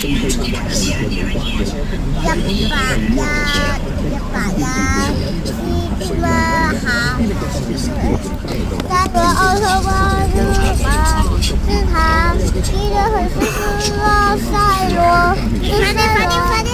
在我奥特曼是他，记得很舒服啊，赛罗，快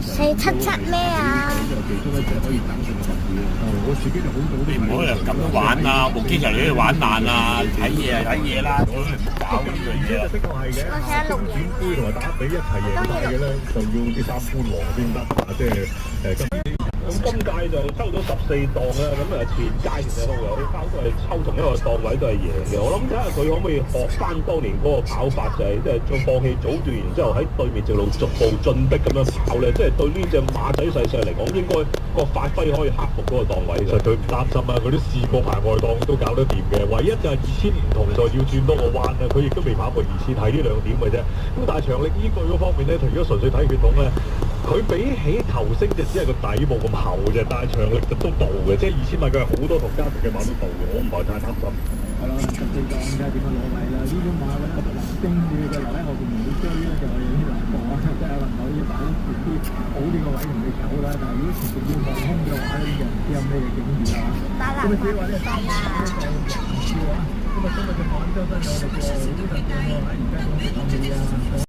四七七咩啊？你唔好咁樣玩啊！部機就你去玩爛啊！睇嘢啦，唔好搞呢樣嘢。我想錄影。杯同埋打比一齊贏晒嘅咧，就要啲三冠王先得啊！即係咁今屆就抽咗14檔啦，咁前屆其實路遊戲包都係抽同一個檔位都係贏嘅。我諗睇下佢可唔可以學翻當年嗰個跑法，就係即係再放棄組段，然之後喺對面直路逐步進逼咁樣跑咧，即係對呢隻馬仔細細嚟講，應該個發揮可以克服嗰個檔位。其實佢唔擔心啊，佢都試過排外檔都搞得掂嘅。唯一就係2000唔同就要轉多個彎啦，佢亦都未跑過2000，係呢兩點嘅啫。咁但係長力依據嗰方面咧，如果純粹睇血統咧，佢比起頭星就只係個底冇咁厚啫，但係長力就都到嘅，即係2000米佢係好多同家族嘅馬都到嘅，我唔係太擔心。係啦，14檔而家點樣攞位啦？呢種馬咧，精啲嘅留喺後邊唔會追咧，就係有啲難度啊！即係能夠要打前啲好啲個位同你走啦。但係如果前邊要望空嘅話咧，就唔知有咩嘅境遇啦。咁啊，至於話咧，打呢個唔少啊，今日就廣州真有我哋個好特別喎，喺而家講嘅啊。